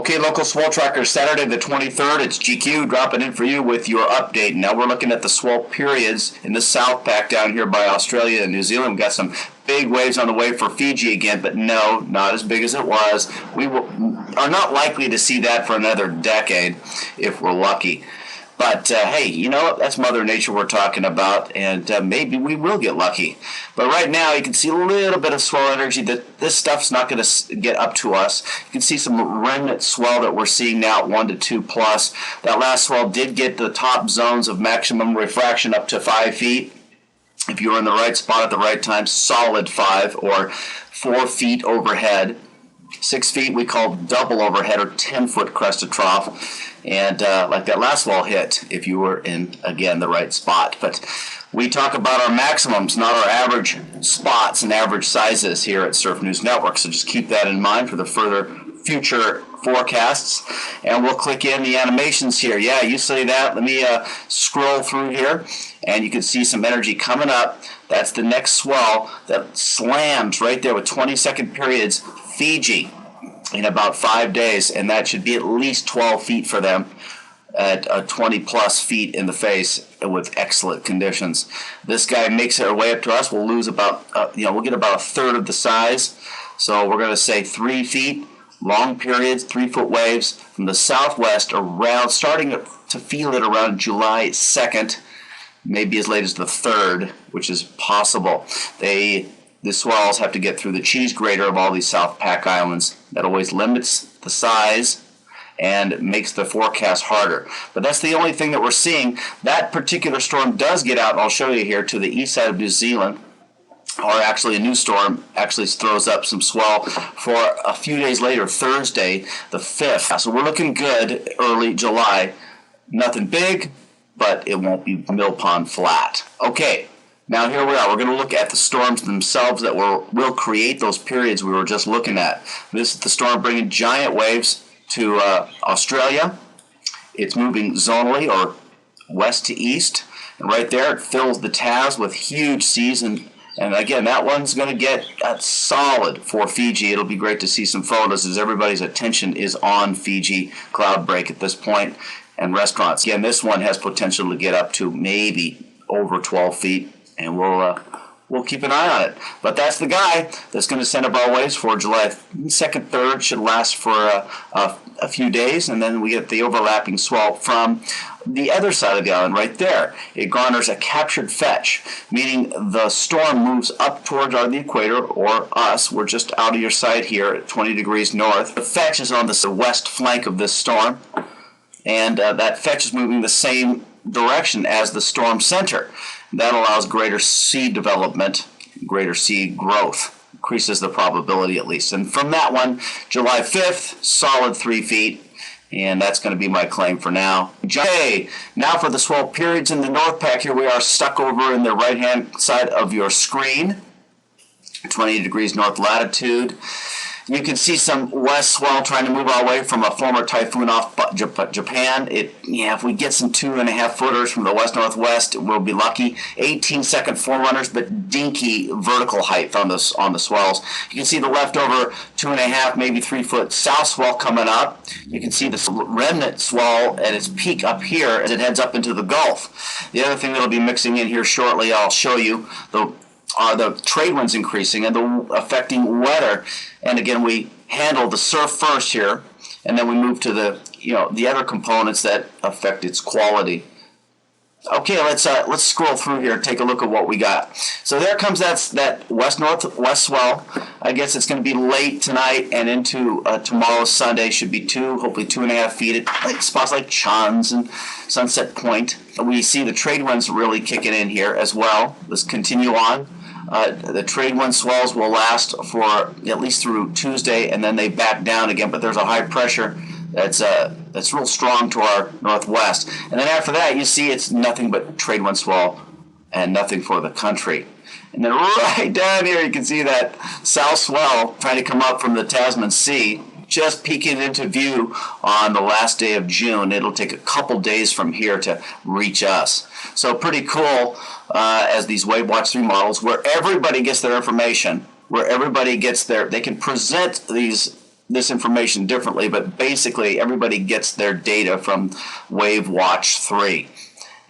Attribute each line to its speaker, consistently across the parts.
Speaker 1: Okay, local swell tracker, Saturday the 23rd. It's GQ dropping in for you with your update. Now we're looking at the swell periods in the South Pac down here by Australia and New Zealand. We've got some big waves on the way for Fiji again, but no, not as big as it was. Are not likely to see that for another decade if we're lucky. But, hey, you know what? That's Mother Nature we're talking about, and maybe we will get lucky. But right now, you can see a little bit of swell energy. That this stuff's not going to get up to us. You can see some remnant swell that we're seeing now at 1 to 2 plus. That last swell did get the top zones of maximum refraction up to 5 feet. If you were in the right spot at the right time, solid 5 or 4 feet overhead. 6 feet we call double overhead or 10-foot crest to trough. And like that last swell hit if you were in, again, the right spot. But we talk about our maximums, not our average spots and average sizes here at Surf News Network. So just keep that in mind for the further future forecasts. And we'll click in the animations here. Yeah, you see that. Let me scroll through here. And you can see some energy coming up. That's the next swell that slams right there with 20-second periods. Fiji in about 5 days, and that should be at least 12 feet for them at 20 plus feet in the face with excellent conditions. This guy makes our way up to us. We'll lose about, we'll get about a third of the size. So we're going to say 3 feet, long periods, 3-foot waves from the southwest around, starting to feel it around July 2nd, maybe as late as the 3rd, which is possible. The swells have to get through the cheese grater of all these South Pac Islands. That always limits the size and makes the forecast harder. But that's the only thing that we're seeing. That particular storm does get out, and I'll show you here, to the east side of New Zealand. Or actually a new storm actually throws up some swell for a few days later, Thursday the 5th. So we're looking good early July. Nothing big, but it won't be mill pond flat. Okay. Now here we are. We're going to look at the storms themselves that will create those periods we were just looking at. This is the storm bringing giant waves to Australia. It's moving zonally or west to east. And right there it fills the Taz with huge seas. And again, that one's going to get solid for Fiji. It'll be great to see some photos as everybody's attention is on Fiji cloud break at this point and restaurants. Again, this one has potential to get up to maybe over 12 feet. And we'll keep an eye on it. But that's the guy that's going to send up our waves for July 2nd, 3rd. Should last for a few days. And then we get the overlapping swell from the other side of the island right there. It garners a captured fetch, meaning the storm moves up towards the equator, or us. We're just out of your sight here at 20 degrees north. The fetch is on the west flank of this storm. And that fetch is moving the same direction as the storm center. That allows greater sea development, greater sea growth, increases the probability at least. And from that one, July 5th, solid 3 feet, and that's going to be my claim for now. Okay, now for the swell periods in the North Pac. Here we are stuck over in the right-hand side of your screen, 20 degrees north latitude. You can see some west swell trying to move our way from a former typhoon off Japan. If we get some 2.5 footers from the west-northwest, we'll be lucky. 18-second forerunners, but dinky vertical height on the swells. You can see the leftover 2.5, maybe 3-foot south swell coming up. You can see the remnant swell at its peak up here as it heads up into the Gulf. The other thing that'll be mixing in here shortly, I'll show you, are the trade winds increasing and affecting weather. And again, we handle the surf first here, and then we move to the other components that affect its quality. Okay, let's scroll through here and take a look at what we got. So there comes that west-northwest swell. I guess it's going to be late tonight and into tomorrow, Sunday. Should be hopefully 2.5 feet at spots like Chans and Sunset Point. We see the trade winds really kicking in here as well. Let's continue on. The trade wind swells will last for at least through Tuesday, and then they back down again. But there's a high pressure that's real strong to our northwest. And then after that, you see it's nothing but trade wind swell and nothing for the country. And then right down here, you can see that south swell trying to come up from the Tasman Sea, just peeking into view on the last day of June. It'll take a couple days from here to reach us. So pretty cool as these WaveWatch 3 models, where everybody gets their information, where everybody gets they can present these this information differently, but basically everybody gets their data from Wave Watch 3.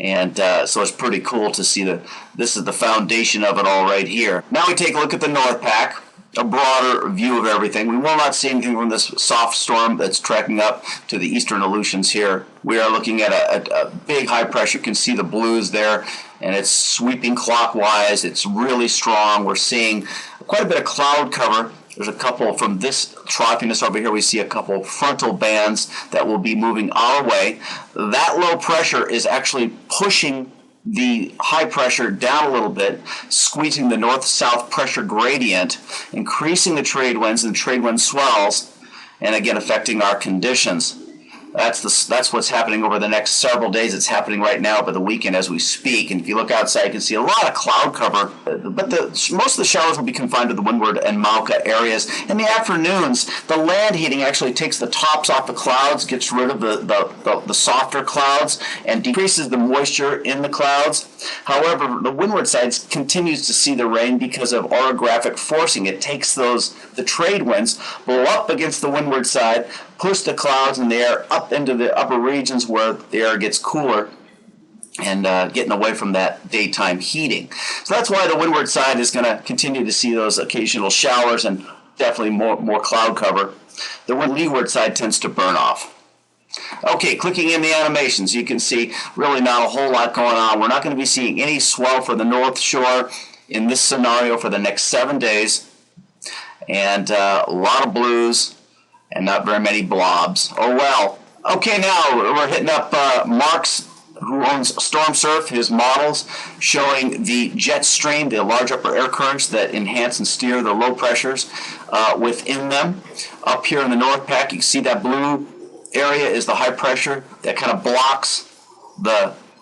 Speaker 1: And so it's pretty cool to see that this is the foundation of it all right here. Now we take a look at the North Pack, a broader view of everything. We will not see anything from this soft storm that's tracking up to the eastern Aleutians here. We are looking at a big high pressure. You can see the blues there, and it's sweeping clockwise. It's really strong. We're seeing quite a bit of cloud cover. There's a couple from this troughiness over here. We see a couple frontal bands that will be moving our way. That low pressure is actually pushing the high pressure down a little bit, squeezing the north-south pressure gradient, increasing the trade winds and trade wind swells, and again affecting our conditions. That's what's happening over the next several days. It's happening right now over the weekend as we speak. And if you look outside, you can see a lot of cloud cover. But most of the showers will be confined to the Windward and Mauka areas. In the afternoons, the land heating actually takes the tops off the clouds, gets rid of the softer clouds, and decreases the moisture in the clouds. However, the windward side continues to see the rain because of orographic forcing. It takes the trade winds, blow up against the windward side, push the clouds in the air up into the upper regions where the air gets cooler and getting away from that daytime heating. So that's why the windward side is going to continue to see those occasional showers and definitely more cloud cover. The leeward side tends to burn off. Okay, clicking in the animations, you can see really not a whole lot going on. We're not going to be seeing any swell for the North Shore in this scenario for the next 7 days. And a lot of blues and not very many blobs. Oh well. Okay, now we're hitting up Mark's, who owns Storm Surf, his models showing the jet stream, the large upper air currents that enhance and steer the low pressures within them. Up here in the North Pack, you can see that blue area is the high pressure that kind of blocks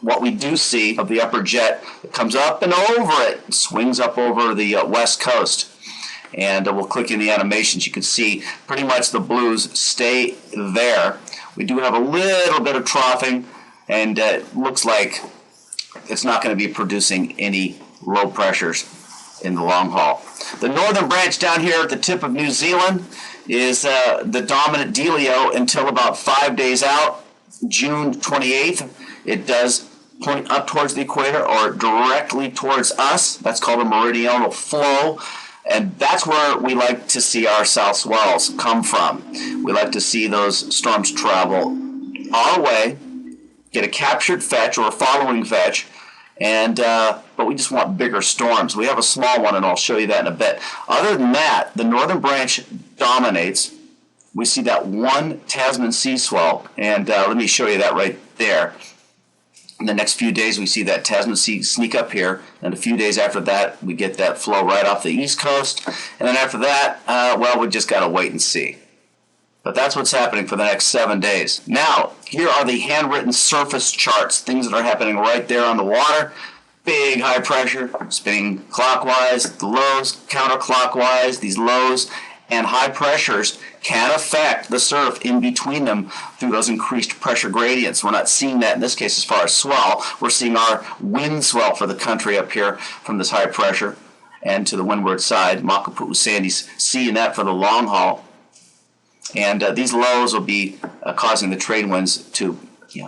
Speaker 1: what we do see of the upper jet. It comes up and over it, swings up over the west coast. And we'll click in the animations. You can see pretty much the blues stay there. We do have a little bit of troughing, and it looks like it's not going to be producing any low pressures in the long haul. The northern branch down here at the tip of New Zealand is the dominant Delio until about 5 days out, June 28th. It does point up towards the equator or directly towards us. That's called a meridional flow. And that's where we like to see our south swells come from. We like to see those storms travel our way, get a captured fetch or a following fetch, and but we just want bigger storms. We have a small one, and I'll show you that in a bit. Other than that, the northern branch dominates. We see that one Tasman sea swell, and let me show you that right there. In the next few days, we see that Tasman Sea sneak up here, and a few days after that, we get that flow right off the east coast, and then after that, well, we just got to wait and see. But that's what's happening for the next 7 days. Now, here are the handwritten surface charts, things that are happening right there on the water. Big high pressure, spinning clockwise, the lows counterclockwise, these lows and high pressures can affect the surf in between them through those increased pressure gradients. We're not seeing that in this case as far as swell. We're seeing our wind swell for the country up here from this high pressure and to the windward side. Makapu'u Sandy's seeing that for the long haul. And these lows will be causing the trade winds to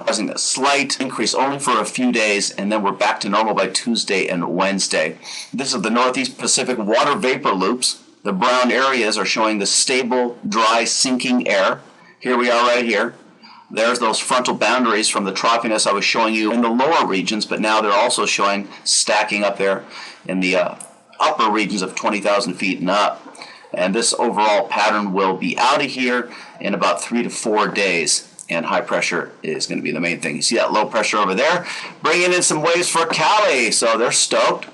Speaker 1: causing a slight increase only for a few days, and then we're back to normal by Tuesday and Wednesday. This is the Northeast Pacific water vapor loops. The brown areas are showing the stable, dry, sinking air. Here we are right here. There's those frontal boundaries from the troughiness I was showing you in the lower regions, but now they're also showing stacking up there in the upper regions of 20,000 feet and up. And this overall pattern will be out of here in about 3 to 4 days. And high pressure is going to be the main thing. You see that low pressure over there? Bringing in some waves for Cali, so they're stoked.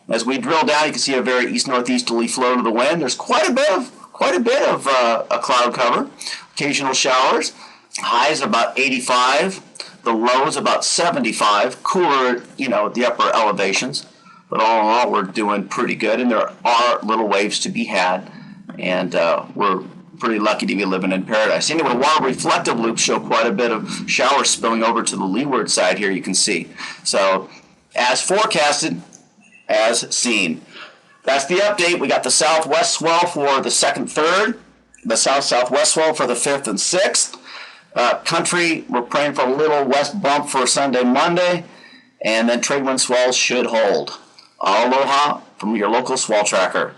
Speaker 1: As we drill down, you can see a very east-northeasterly flow to the wind. There's quite a bit of a cloud cover, occasional showers. Highs about 85, the lows about 75. Cooler, at the upper elevations. But all in all, we're doing pretty good, and there are little waves to be had, and we're pretty lucky to be living in paradise. Anyway, water reflective loops show quite a bit of showers spilling over to the leeward side here, you can see. So, as forecasted, as seen. That's the update. We got the southwest swell for the second, third, The south-southwest swell for the 5th and 6th. Country, we're praying for a little west bump for Sunday, Monday. And then trade wind swells should hold. Aloha from your local swell tracker.